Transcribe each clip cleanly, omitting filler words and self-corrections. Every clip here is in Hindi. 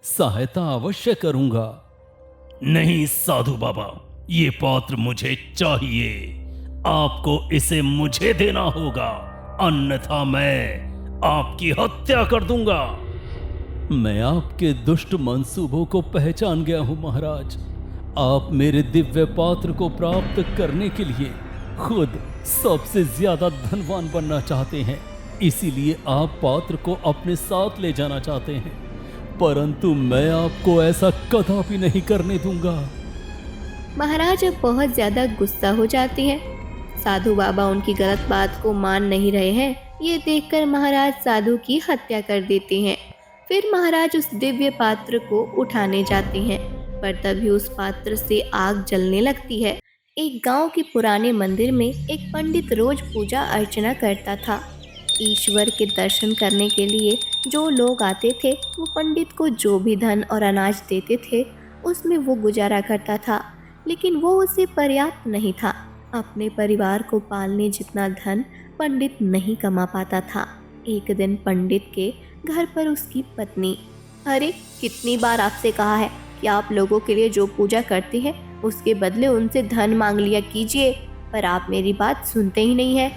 सहायता अवश्य करूंगा। नहीं साधु बाबा, ये पात्र मुझे चाहिए। आपको इसे मुझे देना होगा, अन्यथा मैं आपकी हत्या कर दूंगा। मैं आपके दुष्ट मंसूबों को पहचान गया हूं महाराज। आप मेरे दिव्य पात्र को प्राप्त करने के लिए खुद सबसे ज्यादा धनवान बनना चाहते हैं, इसीलिए आप पात्र को अपने साथ ले जाना चाहते हैं, परंतु मैं आपको ऐसा कदापि नहीं करने दूंगा। महाराज अब बहुत ज़्यादा गुस्सा हो जाते हैं। साधु बाबा उनकी गलत बात को मान नहीं रहे हैं। ये देखकर महाराज साधु की हत्या कर देते हैं। फिर महाराज उस दिव्य पात्र को उठाने जाते हैं, पर तभी उस पात्र से आग जलने लगती है। एक गांव के पुराने मंदिर में एक पंडित रोज पूजा अर्चना करता था। ईश्वर के दर्शन करने के लिए जो लोग आते थे, वो पंडित को जो भी धन और अनाज देते थे, उसमें वो गुजारा करता था। लेकिन वो उसे पर्याप्त नहीं था। अपने परिवार को पालने जितना धन पंडित नहीं कमा पाता था। एक दिन पंडित के घर पर उसकी पत्नी, अरे कितनी बार आपसे कहा है कि आप लोगों के लिए जो पूजा करते हैं उसके बदले उनसे धन मांग लिया कीजिए, पर आप मेरी बात सुनते ही नहीं है।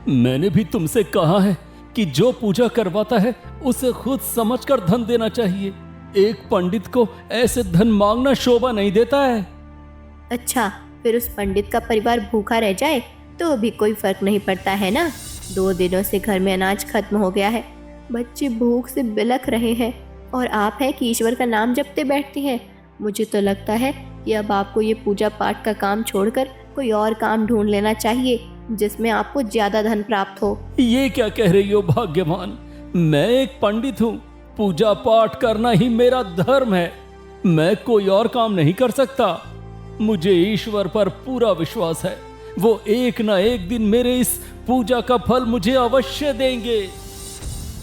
मैंने भी तुमसे कहा है कि जो पूजा करवाता है उसे खुद समझकर धन देना चाहिए। एक पंडित को ऐसे धन मांगना शोभा नहीं देता है। अच्छा, फिर उस पंडित का परिवार भूखा रह जाए तो भी कोई फर्क नहीं पड़ता है ना। 2 दिनों से घर में अनाज खत्म हो गया है, बच्चे भूख से बिलख रहे हैं और आप हैं कि ईश्वर का नाम जपते बैठते हैं। मुझे तो लगता है कि अब आपको ये पूजा पाठ का काम छोड़कर कोई और काम ढूंढ लेना चाहिए जिसमें आपको ज्यादा धन प्राप्त हो। ये क्या कह रही हो भाग्यवान? मैं एक पंडित हूँ, पूजा पाठ करना ही मेरा धर्म है। मैं कोई और काम नहीं कर सकता। मुझे ईश्वर पर पूरा विश्वास है, वो एक ना एक दिन मेरे इस पूजा का फल मुझे अवश्य देंगे।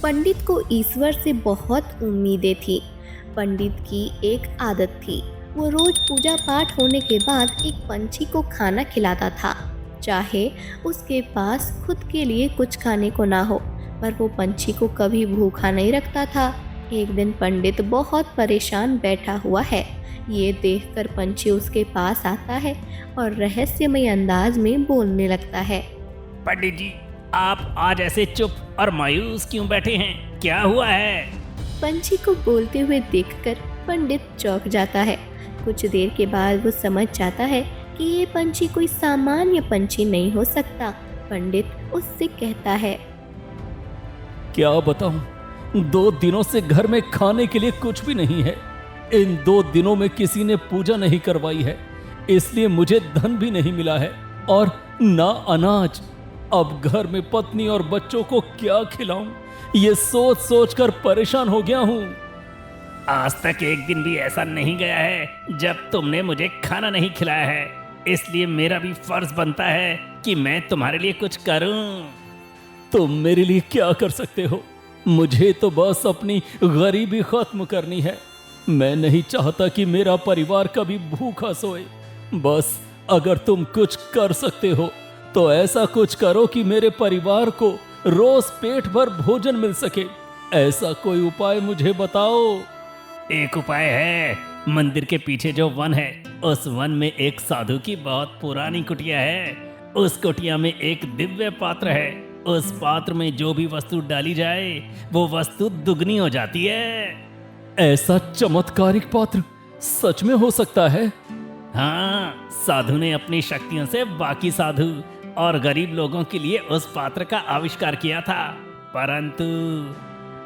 पंडित को ईश्वर से बहुत उम्मीदें थी। पंडित की एक आदत थी, वो रोज पूजा पाठ होने के बाद एक पंछी को खाना खिलाता था, चाहे उसके पास खुद के लिए कुछ खाने को ना हो, पर वो पंछी को कभी भूखा नहीं रखता था। एक दिन पंडित बहुत परेशान बैठा हुआ है। ये देखकर पंछी उसके पास आता है और रहस्यमय अंदाज में बोलने लगता है। पंडित जी, आप आज ऐसे चुप और मायूस क्यों बैठे हैं? क्या हुआ है? पंछी को बोलते हुए देखकर पंडित चौंक जाता है। कुछ देर के बाद वो समझ जाता है कि ये पंछी कोई सामान्य पंछी नहीं हो सकता। पंडित उससे कहता है, क्या बताऊं, 2 दिनों से घर में खाने के लिए कुछ भी नहीं है। इन 2 दिनों में किसी ने पूजा नहीं करवाई है, इसलिए मुझे धन भी नहीं मिला है और ना अनाज। अब घर में पत्नी और बच्चों को क्या खिलाऊं, ये सोच सोच कर परेशान हो गया हूं। आज तक एक दिन भी ऐसा नहीं गया है जब तुमने मुझे खाना नहीं खिलाया है, इसलिए मेरा भी फर्ज बनता है कि मैं तुम्हारे लिए कुछ करूं। तुम मेरे लिए क्या कर सकते हो? मुझे तो बस अपनी गरीबी खत्म करनी है। मैं नहीं चाहता कि मेरा परिवार कभी भूखा सोए। बस अगर तुम कुछ कर सकते हो तो ऐसा कुछ करो कि मेरे परिवार को रोज पेट भर भोजन मिल सके। ऐसा कोई उपाय मुझे बताओ। एक उपाय है, मंदिर के पीछे जो वन है, उस वन में एक साधु की बहुत पुरानी कुटिया है। उस कुटिया में एक दिव्य पात्र है। उस पात्र में जो भी वस्तु डाली जाए वो वस्तु दुगनी हो जाती है। ऐसा चमत्कारिक पात्र सच में हो सकता है? हाँ, साधु ने अपनी शक्तियों से बाकी साधु और गरीब लोगों के लिए उस पात्र का आविष्कार किया था,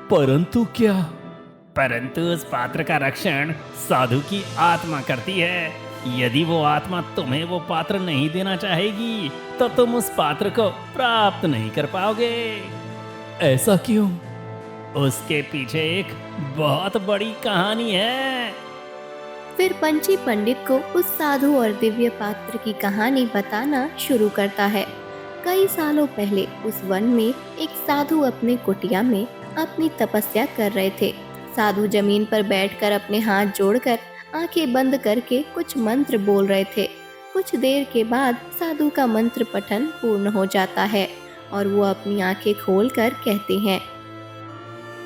परंतु क्या? परंतु उस पात्र का रक्षण साधु की आत्मा करती है। यदि वो आत्मा तुम्हें वो पात्र नहीं देना चाहेगी तो तुम उस पात्र को प्राप्त नहीं कर पाओगे। ऐसा क्यों? उसके पीछे एक बहुत बड़ी कहानी है। फिर पंछी पंडित को उस साधु और दिव्य पात्र की कहानी बताना शुरू करता है। कई सालों पहले उस वन में एक साधु अपने कुटिया में अपनी तपस्या कर रहे थे। साधु जमीन पर बैठकर अपने हाथ जोड़कर आंखें बंद करके कुछ मंत्र बोल रहे थे। कुछ देर के बाद साधु का मंत्र पठन पूर्ण हो जाता है और वो अपनी आंखें खोलकर कहते हैं,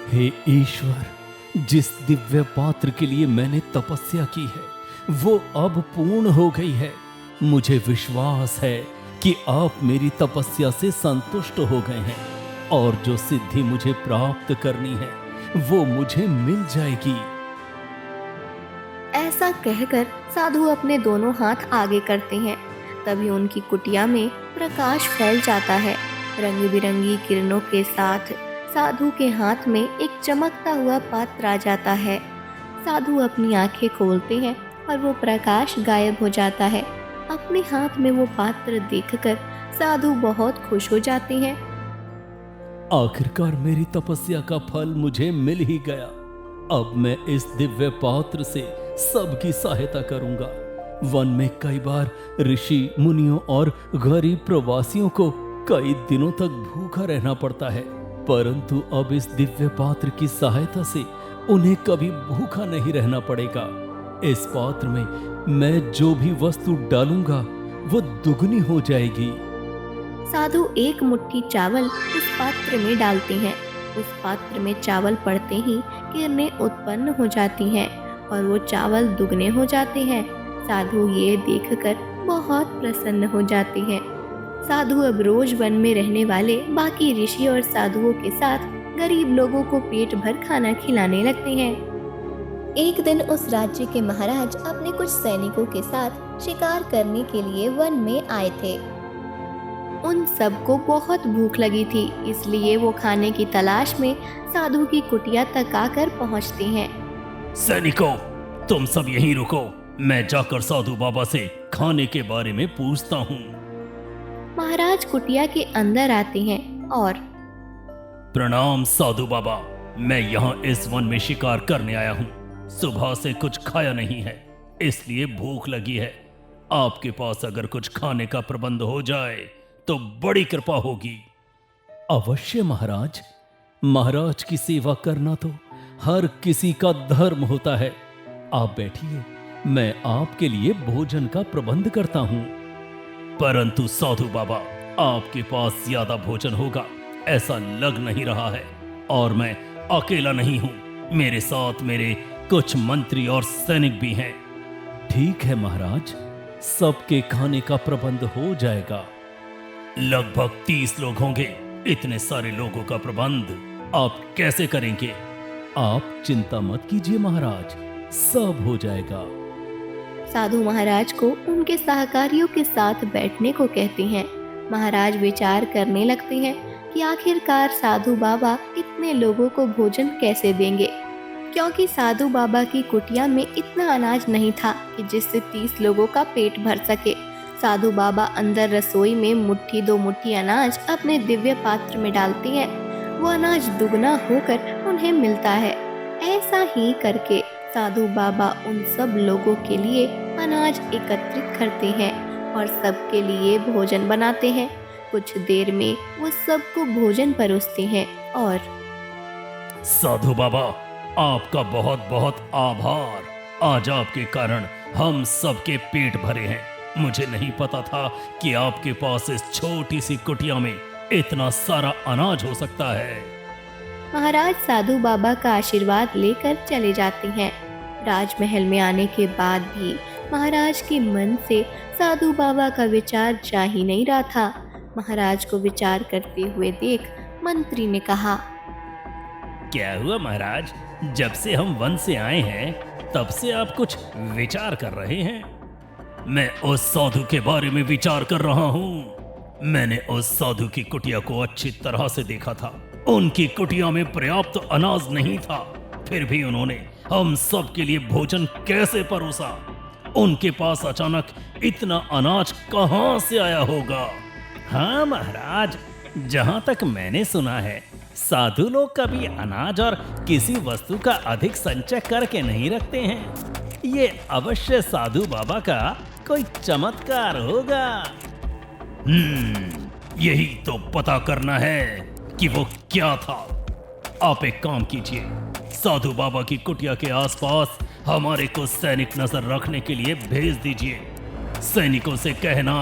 हे ईश्वर, जिस दिव्य पात्र के लिए मैंने तपस्या की है वो अब पूर्ण हो गई है। मुझे विश्वास है कि आप मेरी तपस्या से संतुष्ट हो गए हैं और जो सिद्धि मुझे प्राप्त करनी है वो मुझे मिल जाएगी। ऐसा कहकर साधु अपने दोनों हाथ आगे करते हैं। तभी उनकी कुटिया में प्रकाश फैल जाता है। रंग बिरंगी किरणों के साथ साधु के हाथ में एक चमकता हुआ पात्र आ जाता है। साधु अपनी आंखें खोलते हैं और वो प्रकाश गायब हो जाता है। अपने हाथ में वो पात्र देखकर साधु बहुत खुश हो जाते हैं। आखिरकार मेरी तपस्या का फल मुझे मिल ही गया। अब मैं इस दिव्य पात्र से सबकी सहायता करूंगा। वन में कई बार ऋषि मुनियों और गरीब प्रवासियों को कई दिनों तक भूखा रहना पड़ता है, परंतु अब इस दिव्य पात्र की सहायता से उन्हें कभी भूखा नहीं रहना पड़ेगा। इस पात्र में मैं जो भी वस्तु डालूंगा वो दुगनी हो जाएगी। साधु एक मुट्ठी चावल उस पात्र में डालते हैं। उस पात्र में चावल पड़ते ही किरणें उत्पन्न हो जाती हैं और वो चावल दुगने हो जाते हैं। साधु ये देखकर बहुत प्रसन्न हो जाते हैं। साधु अब रोज वन में रहने वाले बाकी ऋषि और साधुओं के साथ गरीब लोगों को पेट भर खाना खिलाने लगते हैं। एक दिन उस राज्य के महाराज अपने कुछ सैनिकों के साथ शिकार करने के लिए वन में आए थे। उन सबको बहुत भूख लगी थी, इसलिए वो खाने की तलाश में साधु की कुटिया तक आकर पहुंचते हैं। सैनिकों, तुम सब यहीं रुको, मैं जाकर साधु बाबा से खाने के बारे में पूछता हूँ। महाराज कुटिया के अंदर आते हैं और प्रणाम साधु बाबा, मैं यहाँ इस वन में शिकार करने आया हूँ। सुबह से कुछ खाया नहीं है, इसलिए भूख लगी है। आपके पास अगर कुछ खाने का प्रबंध हो जाए तो बड़ी कृपा होगी। अवश्य महाराज, महाराज की सेवा करना तो हर किसी का धर्म होता है। आप बैठिए, मैं आपके लिए भोजन का प्रबंध करता हूँ। परंतु साधु बाबा, आपके पास ज्यादा भोजन होगा ऐसा लग नहीं रहा है, और मैं अकेला नहीं हूँ, मेरे साथ मेरे कुछ मंत्री और सैनिक भी हैं। ठीक है महाराज, सबके खाने का प्रबंध हो जाएगा। लगभग 30 लोग होंगे। इतने सारे लोगों का प्रबंध आप कैसे करेंगे? आप चिंता मत कीजिए महाराज, सब हो जाएगा। साधु महाराज को उनके सहकारियों के साथ बैठने को कहते हैं। महाराज विचार करने लगते हैं कि आखिरकार साधु बाबा इतने लोगों को भोजन कैसे देंगे, क्योंकि साधु बाबा की कुटिया में इतना अनाज नहीं था कि जिससे 30 लोगों का पेट भर सके। साधु बाबा अंदर रसोई में मुट्ठी 2 मुट्ठी अनाज अपने दिव्य पात्र में डालते हैं। वो अनाज दुगना होकर उन्हें मिलता है। ऐसा ही करके साधु बाबा उन सब लोगों के लिए अनाज एकत्रित करते हैं और सबके लिए भोजन बनाते हैं। कुछ देर में वो सबको भोजन परोसते हैं और साधु बाबा, आपका बहुत बहुत आभार। आज आपके कारण हम सबके पेट भरे हैं। मुझे नहीं पता था कि आपके पास इस छोटी सी कुटिया में इतना सारा अनाज हो सकता है। महाराज साधु बाबा का आशीर्वाद लेकर चले जाते हैं। राजमहल में आने के बाद भी महाराज के मन से साधु बाबा का विचार जा ही नहीं रहा था। महाराज को विचार करते हुए देख मंत्री ने कहा, क्या हुआ महाराज, जब से हम वन से आए हैं तब से आप कुछ विचार कर रहे हैं? मैं उस साधु के बारे में विचार कर रहा हूँ। मैंने उस साधु की कुटिया को अच्छी तरह से देखा था। उनकी कुटिया में पर्याप्त अनाज नहीं था, फिर भी उन्होंने हम सब के लिए भोजन कैसे परोसा? उनके पास अचानक इतना अनाज कहाँ से आया होगा? हाँ महाराज, जहाँ तक मैंने सुना है साधु लोग कभी अनाज और किसी वस्तु का अधिक संचय करके नहीं रखते हैं। ये अवश्य साधु बाबा का कोई चमत्कार होगा। यही तो पता करना है कि वो क्या था। आप एक काम कीजिए, साधु बाबा की कुटिया के आसपास हमारे को सैनिक नजर रखने के लिए भेज दीजिए। सैनिकों से कहना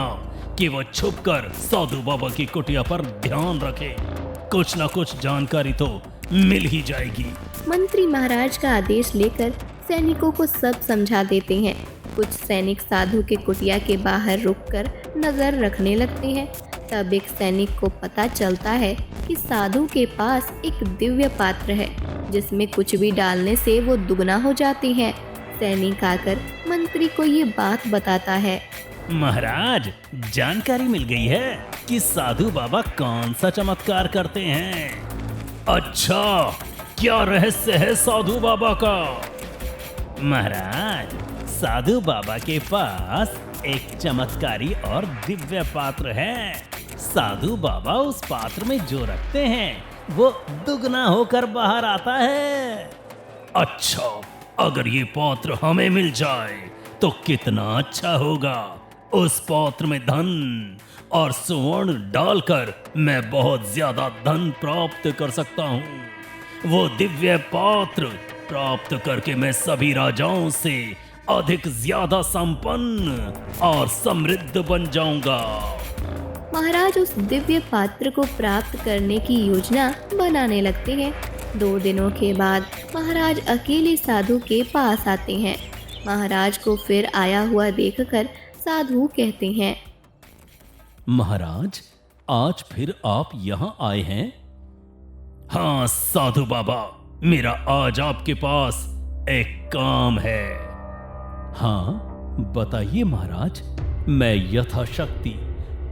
कि वो छुपकर साधु बाबा की कुटिया पर ध्यान रखें। कुछ ना कुछ जानकारी तो मिल ही जाएगी। मंत्री महाराज का आदेश लेकर सैनिकों को सब समझा देते हैं। कुछ सैनिक साधु के कुटिया के बाहर रुककर नजर रखने लगते हैं। तब एक सैनिक को पता चलता है कि साधु के पास एक दिव्य पात्र है जिसमें कुछ भी डालने से वो दुगना हो जाते हैं। सैनिक आकर मंत्री को ये बात बताता है। महाराज, जानकारी मिल गई है कि साधु बाबा कौन सा चमत्कार करते हैं। अच्छा, क्या रहस्य है साधु बाबा का? महाराज, साधु बाबा के पास एक चमत्कारी और दिव्य पात्र है। साधु बाबा उस पात्र में जो रखते हैं वो दुगना होकर बाहर आता है। अच्छा, अगर ये पात्र हमें मिल जाए तो कितना अच्छा होगा। उस पात्र में धन और स्वर्ण डालकर मैं बहुत ज्यादा धन प्राप्त कर सकता हूँ। वो दिव्य पात्र प्राप्त करके मैं सभी राजाओं से अधिक ज्यादा संपन्न और समृद्ध बन जाऊंगा। महाराज उस दिव्य पात्र को प्राप्त करने की योजना बनाने लगते हैं। 2 दिनों के बाद महाराज अकेले साधु के पास आते हैं। महाराज को फिर आया हुआ देखकर साधु कहते हैं। महाराज, आज फिर आप यहाँ आए हैं? हाँ साधु बाबा, मेरा आज आपके पास एक काम है। हाँ बताइए महाराज, मैं यथाशक्ति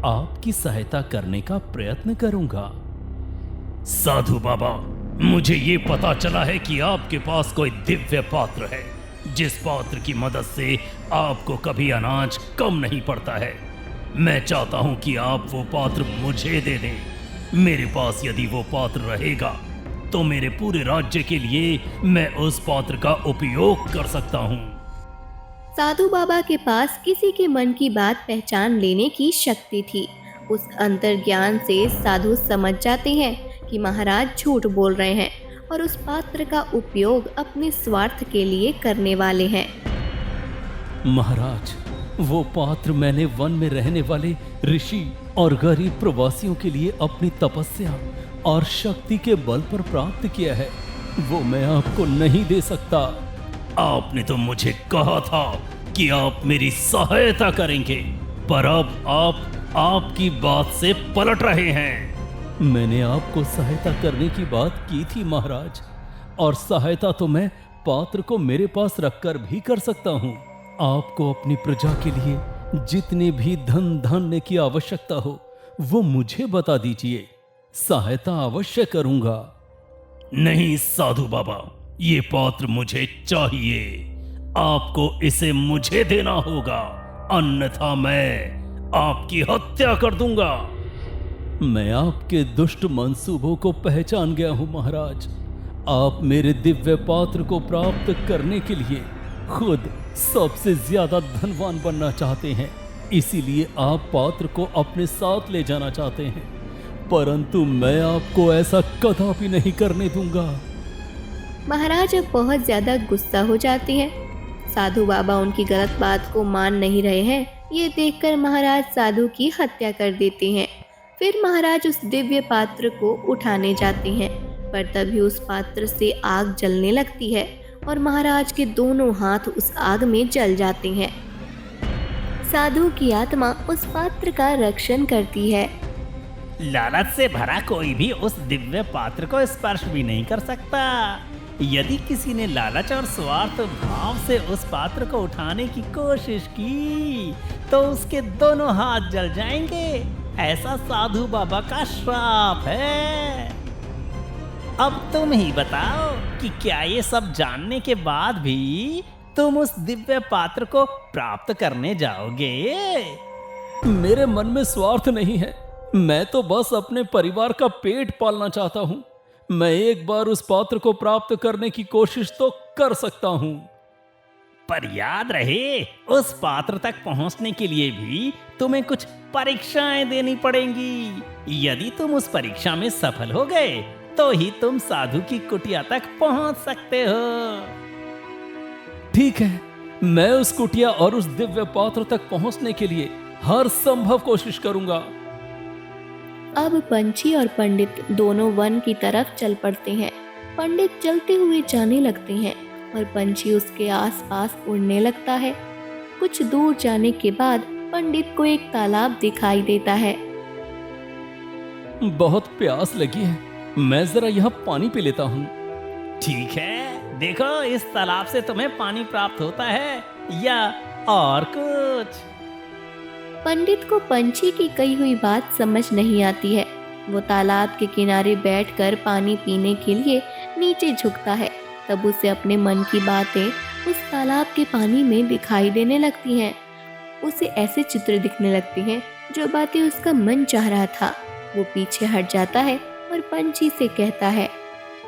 आपकी सहायता करने का प्रयत्न करूंगा। साधु बाबा, मुझे ये पता चला है कि आपके पास कोई दिव्य पात्र है जिस पात्र की मदद से आपको कभी अनाज कम नहीं पड़ता है। मैं चाहता हूं कि आप वो पात्र मुझे दे दें। मेरे पास यदि वो पात्र रहेगा तो मेरे पूरे राज्य के लिए मैं उस पात्र का उपयोग कर सकता हूं। साधु बाबा के पास किसी के मन की बात पहचान लेने की शक्ति थी। उस अंतर्ज्ञान से साधु समझ जाते हैं कि महाराज झूठ बोल रहे हैं और उस पात्र का उपयोग अपने स्वार्थ के लिए करने वाले हैं। महाराज, वो पात्र मैंने वन में रहने वाले ऋषि और गरीब प्रवासियों के लिए अपनी तपस्या और शक्ति के बल पर प्राप्त किया है। वो मैं आपको नहीं दे सकता। आपने तो मुझे कहा था कि आप मेरी सहायता करेंगे, पर अब आप आपकी बात से पलट रहे हैं। मैंने आपको सहायता करने की बात की थी महाराज, और सहायता तो मैं पात्र को मेरे पास रखकर भी कर सकता हूँ। आपको अपनी प्रजा के लिए जितने भी धन धान्य की आवश्यकता हो वो मुझे बता दीजिए, सहायता अवश्य करूंगा। नहीं साधु बाबा, ये पात्र मुझे चाहिए। आपको इसे मुझे देना होगा, अन्यथा मैं आपकी हत्या कर दूंगा। मैं आपके दुष्ट मंसूबों को पहचान गया हूं महाराज। आप मेरे दिव्य पात्र को प्राप्त करने के लिए खुद सबसे ज्यादा धनवान बनना चाहते हैं, इसीलिए आप पात्र को अपने साथ ले जाना चाहते हैं, परंतु मैं आपको ऐसा कदापि नहीं करने दूंगा। महाराज अब बहुत ज्यादा गुस्सा हो जाते हैं। साधु बाबा उनकी गलत बात को मान नहीं रहे हैं। ये देखकर महाराज साधु की हत्या कर देते हैं। फिर महाराज उस दिव्य पात्र को उठाने जाते हैं, पर तभी उस पात्र से आग जलने लगती है और महाराज के दोनों हाथ उस आग में जल जाते हैं। साधु की आत्मा उस पात्र का रक्षण करती है। लालच से भरा कोई भी उस दिव्य पात्र को स्पर्श भी नहीं कर सकता। यदि किसी ने लालच और स्वार्थ भाव से उस पात्र को उठाने की कोशिश की तो उसके दोनों हाथ जल जाएंगे। ऐसा साधु बाबा का श्राप है। अब तुम ही बताओ कि क्या ये सब जानने के बाद भी तुम उस दिव्य पात्र को प्राप्त करने जाओगे? मेरे मन में स्वार्थ नहीं है, मैं तो बस अपने परिवार का पेट पालना चाहता हूँ। मैं एक बार उस पात्र को प्राप्त करने की कोशिश तो कर सकता हूँ। पर याद रहे, उस पात्र तक पहुंचने के लिए भी तुम्हें कुछ परीक्षाएं देनी पड़ेंगी। यदि तुम उस परीक्षा में सफल हो गए तो ही तुम साधु की कुटिया तक पहुंच सकते हो। ठीक है, मैं उस कुटिया और उस दिव्य पात्र तक पहुंचने के लिए हर संभव कोशिश करूंगा। अब पंछी और पंडित दोनों वन की तरफ चल पड़ते हैं। पंडित चलते हुए जाने लगते हैं और पंछी उसके आसपास उड़ने लगता है। कुछ दूर जाने के बाद पंडित को एक तालाब दिखाई देता है। बहुत प्यास लगी है, मैं जरा यहाँ पानी पी लेता हूँ। ठीक है, देखो इस तालाब से तुम्हें पानी प्राप्त होता है या और कुछ। पंडित को पंछी की कही हुई बात समझ नहीं आती है। वो तालाब के किनारे बैठकर पानी पीने के लिए नीचे झुकता है। तब उसे अपने मन की बातें उस तालाब के पानी में दिखाई देने लगती हैं। उसे ऐसे चित्र दिखने लगते हैं जो बातें उसका मन चाह रहा था। वो पीछे हट जाता है और पंछी से कहता है,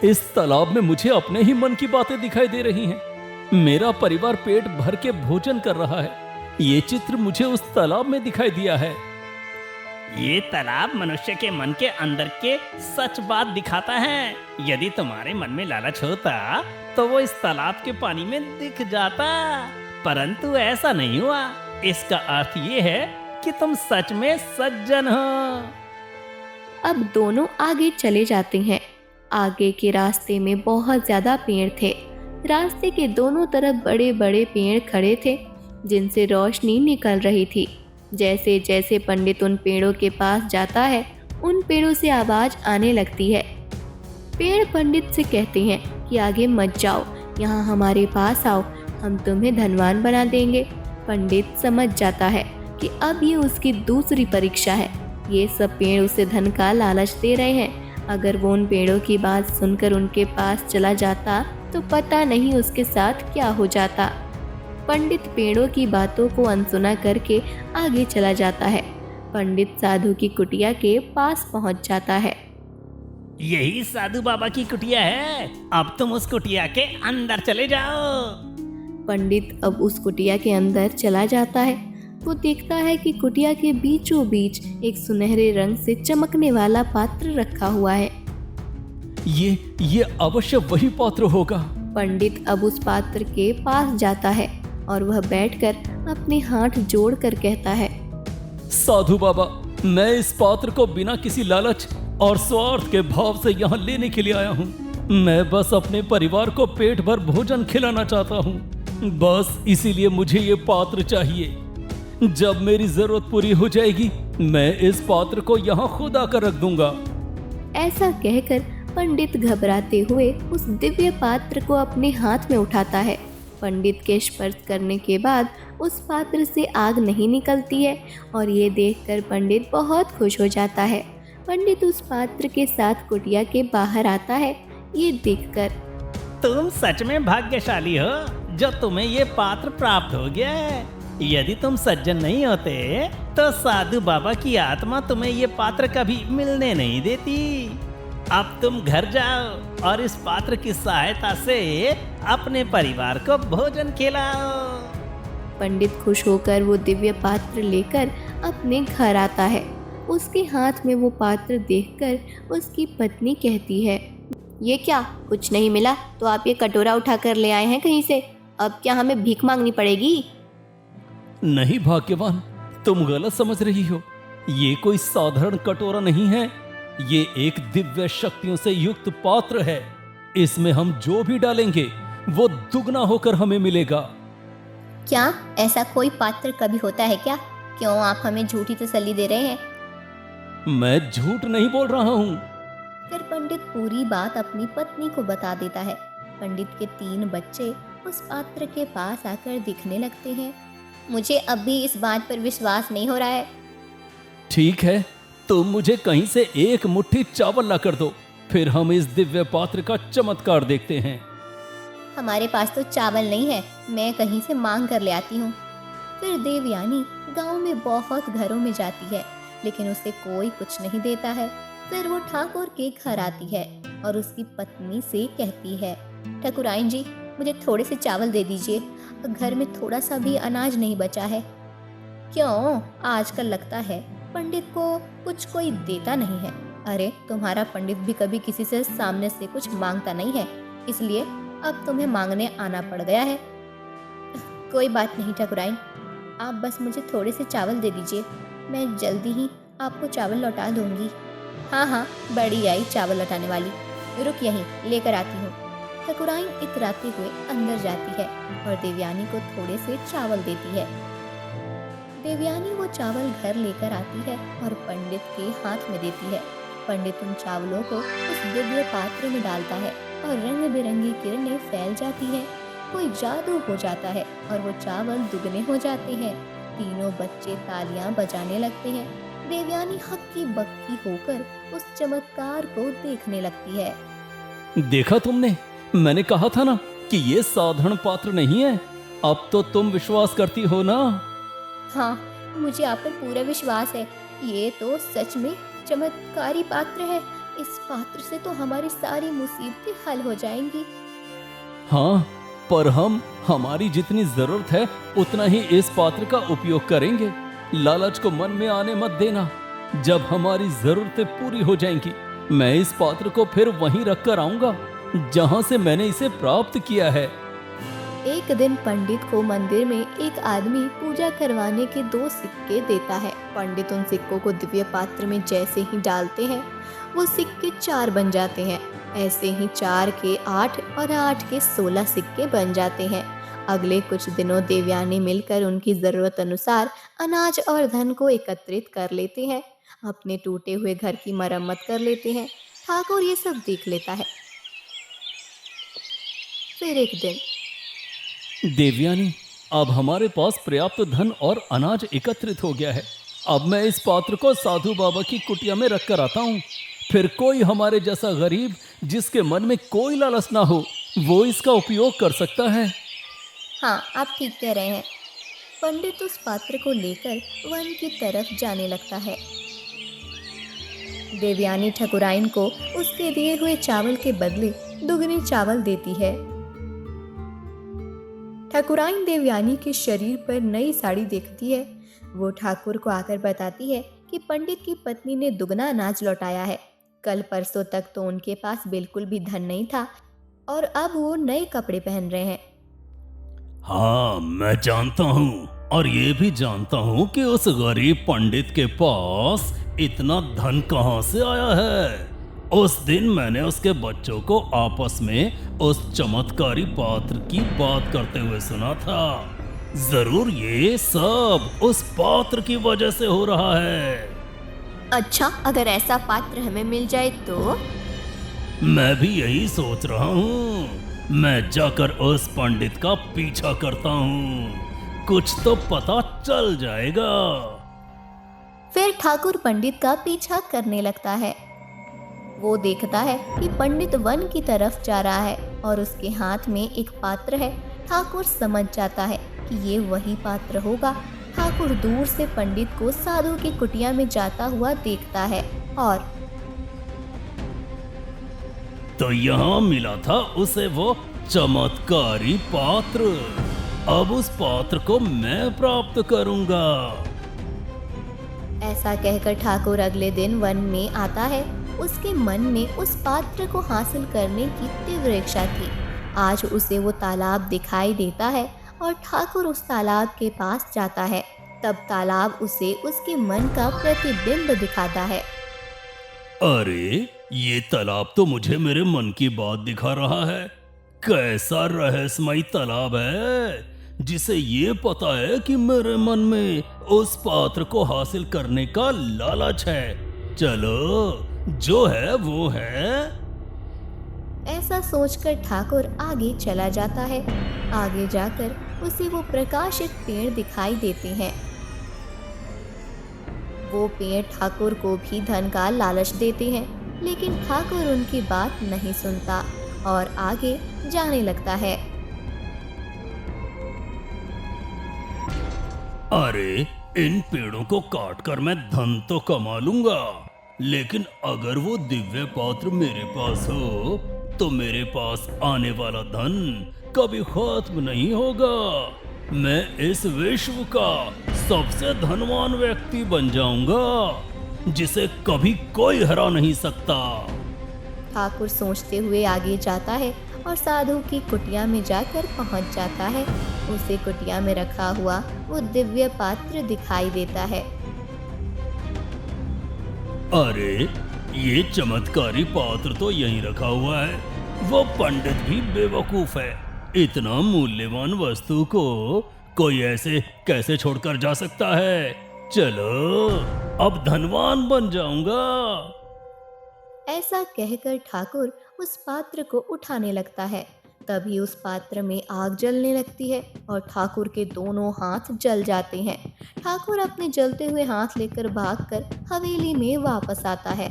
इस तालाब में मुझे अपने ही मन की बातें दिखाई दे रही हैं। मेरा परिवार पेट भर के भोजन कर रहा है। ये चित्र मुझे उस तालाब में दिखाई दिया है। ये तालाब मनुष्य के मन के अंदर के सच बात दिखाता है। यदि तुम्हारे मन में लालच होता तो वो इस तालाब के पानी में दिख जाता, परंतु ऐसा नहीं हुआ। इसका अर्थ ये है कि तुम सच में सज्जन हो। अब दोनों आगे चले जाते हैं। आगे के रास्ते में बहुत ज्यादा पेड़ थे। रास्ते के दोनों तरफ बड़े बड़े पेड़ खड़े थे जिनसे रोशनी निकल रही थी। जैसे जैसे पंडित उन पेड़ों के पास जाता है, उन पेड़ों से आवाज आने लगती है। पेड़ पंडित से कहते हैं कि आगे मत जाओ, यहाँ हमारे पास आओ, हम तुम्हें धनवान बना देंगे। पंडित समझ जाता है कि अब ये उसकी दूसरी परीक्षा है। ये सब पेड़ उसे धन का लालच दे रहे हैं। अगर वो उन पेड़ों की बात सुनकर उनके पास चला जाता तो पता नहीं उसके साथ क्या हो जाता। पंडित पेड़ों की बातों को अनसुना करके आगे चला जाता है। पंडित साधु की कुटिया के पास पहुंच जाता है। यही साधु बाबा की कुटिया है, अब तुम उस कुटिया के अंदर चले जाओ। पंडित अब उस कुटिया के अंदर चला जाता है। वो देखता है कि कुटिया के बीचों बीच एक सुनहरे रंग से चमकने वाला पात्र रखा हुआ है। ये अवश्य वही पात्र होगा। पंडित अब उस पात्र के पास जाता है और वह बैठकर अपने हाथ जोड़कर कहता है, साधु बाबा, मैं इस पात्र को बिना किसी लालच और स्वार्थ के भाव से यहाँ लेने के लिए आया हूँ। मैं बस अपने परिवार को पेट भर भोजन खिलाना चाहता हूँ। बस इसीलिए मुझे ये पात्र चाहिए। जब मेरी जरूरत पूरी हो जाएगी, मैं इस पात्र को यहाँ खुद आकर रख दूंगा। ऐसा कहकर पंडित घबराते हुए उस दिव्य पात्र को अपने हाथ में उठाता है। पंडित के स्पर्श करने के बाद उस पात्र से आग नहीं निकलती है और ये देखकर पंडित बहुत खुश हो जाता है। पंडित उस पात्र के साथ कुटिया के बाहर आता है। ये देखकर, तुम सच में भाग्यशाली हो जो तुम्हें ये पात्र प्राप्त हो गया है। यदि तुम सज्जन नहीं होते तो साधु बाबा की आत्मा तुम्हें ये पात्र कभी मिलने नहीं देती। अब तुम घर जाओ और इस पात्र की सहायता से अपने परिवार को भोजन खिलाओ। पंडित खुश होकर वो दिव्य पात्र लेकर अपने घर आता है। उसके हाथ में वो पात्र देखकर उसकी पत्नी कहती है, ये क्या, कुछ नहीं मिला तो आप ये कटोरा उठा कर ले आए हैं कहीं से? अब क्या हमें भीख मांगनी पड़ेगी? नहीं भाग्यवान, तुम गलत समझ रही हो। ये कोई साधारण कटोरा नहीं है। ये एक दिव्य शक्तियों से युक्त पात्र है। इसमें हम जो भी डालेंगे वो दुगना होकर हमें मिलेगा। क्या ऐसा कोई पात्र कभी होता है क्या? क्यों आप हमें झूठी तसल्ली दे रहे हैं? मैं झूठ नहीं बोल रहा हूँ। फिर पंडित पूरी बात अपनी पत्नी को बता देता है। पंडित के 3 बच्चे उस पात्र के पास आकर दिखने लगते हैं। मुझे अब भी इस बात पर विश्वास नहीं हो रहा है। ठीक है, तुम मुझे कहीं से एक मुट्ठी चावल ला कर दो, फिर हम इस दिव्य पात्र का चमत्कार देखते हैं। हमारे पास तो चावल नहीं है, मैं कहीं से मांग कर ले आती हूँ। फिर देवयानी गांव में बहुत घरों में जाती है, लेकिन उसे कोई कुछ नहीं देता है। फिर वो ठाकुर के घर आती है और उसकी पत्नी से कहती है, ठाकुराइन जी, मुझे थोड़े से चावल दे दीजिए, घर में थोड़ा सा भी अनाज नहीं बचा है। क्यों, आजकल लगता है पंडित को कुछ कोई देता नहीं है। अरे तुम्हारा पंडित भी कभी किसी से सामने से कुछ मांगता नहीं है, इसलिए अब तुम्हें मांगने आना पड़ गया है। कोई बात नहीं ठाकुराइन, आप बस मुझे थोड़े से चावल दे दीजिए, मैं जल्दी ही आपको चावल लौटा दूंगी। हाँ हाँ, बड़ी आई चावल लौटाने वाली। रुक यहीं, लेकर आती हूँ। ठकुराइन इतराते हुए अंदर जाती है और देवयानी को थोड़े से चावल देती है। देवयानी वो चावल घर लेकर आती है और पंडित के हाथ में देती है। पंडित उन चावलों को उस दिव्य पात्र में डालता है और रंग बिरंगी किरणें फैल जाती हैं। कोई जादू हो जाता है और वो चावल दुगने हो जाते हैं। तीनों बच्चे तालियां बजाने लगते हैं। देवयानी हक्की बक्की होकर उस चमत्कार को देखने लगती है। देखा तुमने, मैंने कहा था ना कि ये साधारण पात्र नहीं है। अब तो तुम विश्वास करती हो ना? हाँ, मुझे आप पर पूरा विश्वास है। ये तो सच में चमत्कारी पात्र है। इस पात्र से तो हमारी सारी मुसीबतें हल हो जाएंगी। हाँ, पर हम हमारी जितनी जरूरत है उतना ही इस पात्र का उपयोग करेंगे। लालच को मन में आने मत देना। जब हमारी जरूरतें पूरी हो जाएंगी, मैं इस पात्र को फिर वहीं रख कर आऊंगा जहां से मैंने इसे प्राप्त किया है। एक दिन पंडित को मंदिर में एक आदमी पूजा करवाने के 2 सिक्के देता है। पंडित उन सिक्कों को दिव्य पात्र में जैसे ही डालते हैं, वो सिक्के 4 बन जाते हैं। ऐसे ही 4 के 8 और 8 के 16 सिक्के बन जाते हैं। अगले कुछ दिनों देवयानी मिलकर उनकी जरूरत अनुसार अनाज और धन को एकत्रित कर लेते हैं। अपने टूटे हुए घर की मरम्मत कर लेते हैं। ठाकुर ये सब देख लेता है। फिर एक दिन, देवयानी, अब हमारे पास पर्याप्त धन और अनाज एकत्रित हो गया है। अब मैं इस पात्र को साधु बाबा की कुटिया में रख कर आता हूँ। फिर कोई हमारे जैसा गरीब जिसके मन में कोई लालच ना हो, वो इसका उपयोग कर सकता है। हाँ, आप ठीक कह रहे हैं। पंडित उस पात्र को लेकर वन की तरफ जाने लगता है। देवयानी ठकुराइन को उसके दिए हुए चावल के बदले दुगने चावल देती है। ठकुराइन देवयानी के शरीर पर नई साड़ी देखती है। वो ठाकुर को आकर बताती है कि पंडित की पत्नी ने दुगना अनाज लौटाया है। कल परसों तक तो उनके पास बिल्कुल भी धन नहीं था और अब वो नए कपड़े पहन रहे हैं। हाँ, मैं जानता हूँ और ये भी जानता हूँ कि उस गरीब पंडित के पास इतना धन कहाँ से आया है। उस दिन मैंने उसके बच्चों को आपस में उस चमत्कारी पात्र की बात करते हुए सुना था। जरूर ये सब उस पात्र की वजह से हो रहा है। अच्छा, अगर ऐसा पात्र हमें मिल जाए तो? मैं भी यही सोच रहा हूँ। मैं जाकर उस पंडित का पीछा करता हूँ, कुछ तो पता चल जाएगा। फिर ठाकुर पंडित का पीछा करने लगता है। वो देखता है कि पंडित वन की तरफ जा रहा है और उसके हाथ में एक पात्र है। ठाकुर समझ जाता है कि ये वही पात्र होगा। ठाकुर दूर से पंडित को साधु की कुटिया में जाता हुआ देखता है और तो यहाँ मिला था उसे वो चमत्कारी पात्र। अब उस पात्र को मैं प्राप्त करूंगा। ऐसा कहकर ठाकुर अगले दिन वन में आता है। उसके मन में उस पात्र को हासिल करने की तीव्र इच्छा थी। आज उसे वो तालाब दिखाई देता है और ठाकुर उस तालाब के पास जाता है। तब तालाब उसे उसके मन का प्रतिबिंब दिखाता है। अरे, ये तालाब तो मुझे मेरे मन की बात दिखा रहा है। कैसा रहस्यमय तालाब है जिसे ये पता है कि मेरे मन में उस पात्र को हासिल करने का लालच है। चलो, जो है वो है। ऐसा सोचकर ठाकुर आगे चला जाता है। आगे जाकर उसे वो प्रकाशित पेड़ दिखाई देते हैं। वो पेड़ ठाकुर को भी धन का लालच देते हैं, लेकिन ठाकुर उनकी बात नहीं सुनता और आगे जाने लगता है। अरे, इन पेड़ों को काटकर मैं धन तो कमा लूंगा, लेकिन अगर वो दिव्य पात्र मेरे पास हो तो मेरे पास आने वाला धन कभी खत्म नहीं होगा। मैं इस विश्व का सबसे धनवान व्यक्ति बन जाऊंगा जिसे कभी कोई हरा नहीं सकता। ठाकुर सोचते हुए आगे जाता है और साधु की कुटिया में जाकर पहुंच जाता है। उसे कुटिया में रखा हुआ वो दिव्य पात्र दिखाई देता है। अरे, ये चमत्कारी पात्र तो यहीं रखा हुआ है। वो पंडित भी बेवकूफ है। इतना मूल्यवान वस्तु को कोई ऐसे कैसे छोड़कर जा सकता है। चलो, अब धनवान बन जाऊंगा। ऐसा कहकर ठाकुर उस पात्र को उठाने लगता है। तभी उस पात्र में आग जलने लगती है और ठाकुर के दोनों हाथ जल जाते हैं। ठाकुर अपने जलते हुए हाथ लेकर भागकर हवेली में वापस आता है।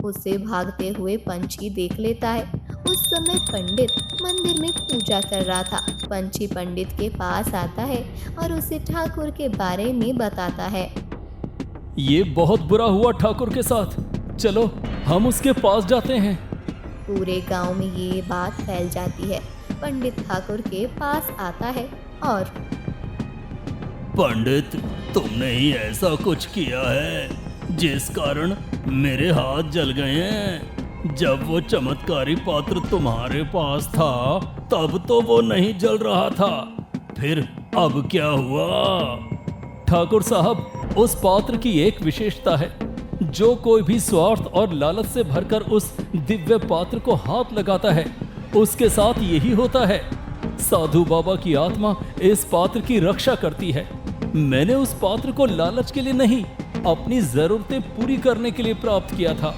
उसे भागते हुए पंछी देख लेता है। उस समय पंडित मंदिर में पूजा कर रहा था। पंछी पंडित के पास आता है और उसे ठाकुर के बारे में बताता है। ये बहुत बुरा हुआ ठाकुर के साथ। चलो, हम उसके पास जाते हैं। पूरे गांव में ये बात फैल जाती है। पंडित ठाकुर के पास आता है और पंडित, तुमने ही ऐसा कुछ किया है जिस कारण मेरे हाथ जल गए हैं। जब वो चमत्कारी पात्र तुम्हारे पास था तब तो वो नहीं जल रहा था, फिर अब क्या हुआ? ठाकुर साहब, उस पात्र की एक विशेषता है। जो कोई भी स्वार्थ और लालच से भरकर उस दिव्य पात्र को हाथ लगाता है, उसके साथ यही होता है। साधु बाबा की आत्मा इस पात्र की रक्षा करती है। मैंने उस पात्र को लालच के लिए नहीं, अपनी जरूरतें पूरी करने के लिए प्राप्त किया था,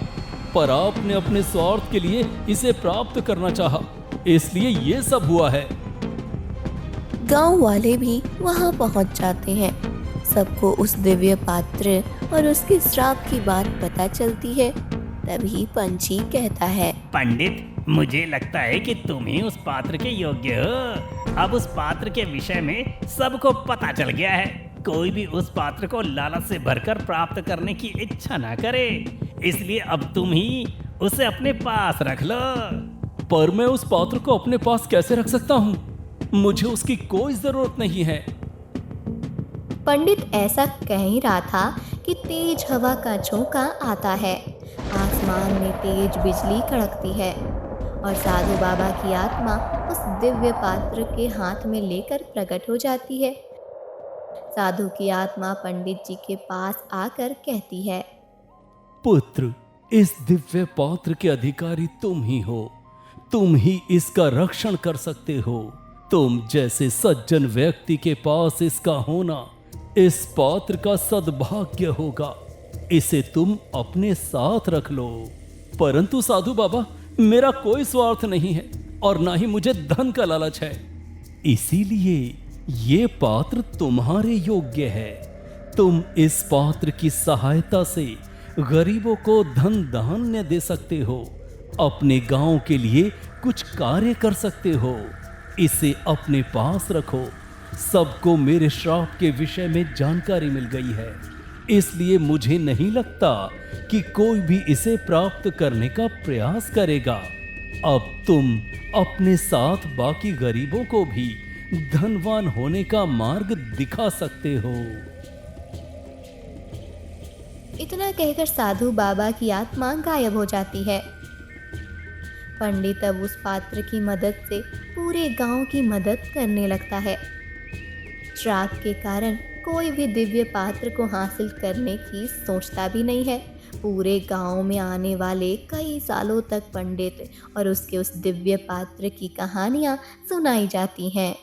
पर आपने अपने स्वार्थ के लिए इसे प्राप्त करना चाहा, इसलिए ये सब हुआ है। गांव वाले भी वहां पहुंच जाते हैं। सबको उस दिव्य पात्र और उसके श्राप की बात पता चलती है। तभी पंछी कहता है, पंडित, मुझे लगता है कि तुम ही उस पात्र के योग्य हो। अब उस पात्र के विषय में सबको पता चल गया है। कोई भी उस पात्र को लालच से भरकर प्राप्त करने की इच्छा ना करे, इसलिए अब तुम ही उसे अपने पास रख लो। पर मैं उस पात्र को अपने पास कैसे रख सकता हूँ? मुझे उसकी कोई जरूरत नहीं है। पंडित ऐसा कह ही रहा था कि तेज हवा का झोंका आता है। आसमान में तेज बिजली कड़कती है और साधु बाबा की आत्मा उस दिव्य पात्र के हाथ में लेकर प्रकट हो जाती है। साधु की आत्मा पंडित जी के पास आकर कहती है, पुत्र, इस दिव्य पात्र के अधिकारी तुम ही हो। तुम ही इसका रक्षण कर सकते हो। तुम जैसे सज्जन व्यक्ति के पास इसका होना इस पात्र का सद्भाग्य होगा। इसे तुम अपने साथ रख लो। परंतु साधु बाबा, मेरा कोई स्वार्थ नहीं है और ना ही मुझे धन का लालच है, इसीलिए ये पात्र तुम्हारे योग्य है। तुम इस पात्र की सहायता से गरीबों को धन धान्य दे सकते हो, अपने गांव के लिए कुछ कार्य कर सकते हो। इसे अपने पास रखो। सबको मेरे श्राप के विषय में जानकारी मिल गई है, इसलिए मुझे नहीं लगता कि कोई भी इसे प्राप्त करने का प्रयास करेगा। अब तुम अपने साथ बाकी गरीबों को भी धनवान होने का मार्ग दिखा सकते हो। इतना कहकर साधु बाबा की आत्मा गायब हो जाती है। पंडित अब उस पात्र की मदद से पूरे गांव की मदद करने लगता है। श्राप के कारण कोई भी दिव्य पात्र को हासिल करने की सोचता भी नहीं है। पूरे गांव में आने वाले कई सालों तक पंडित और उसके उस दिव्य पात्र की कहानियां सुनाई जाती हैं।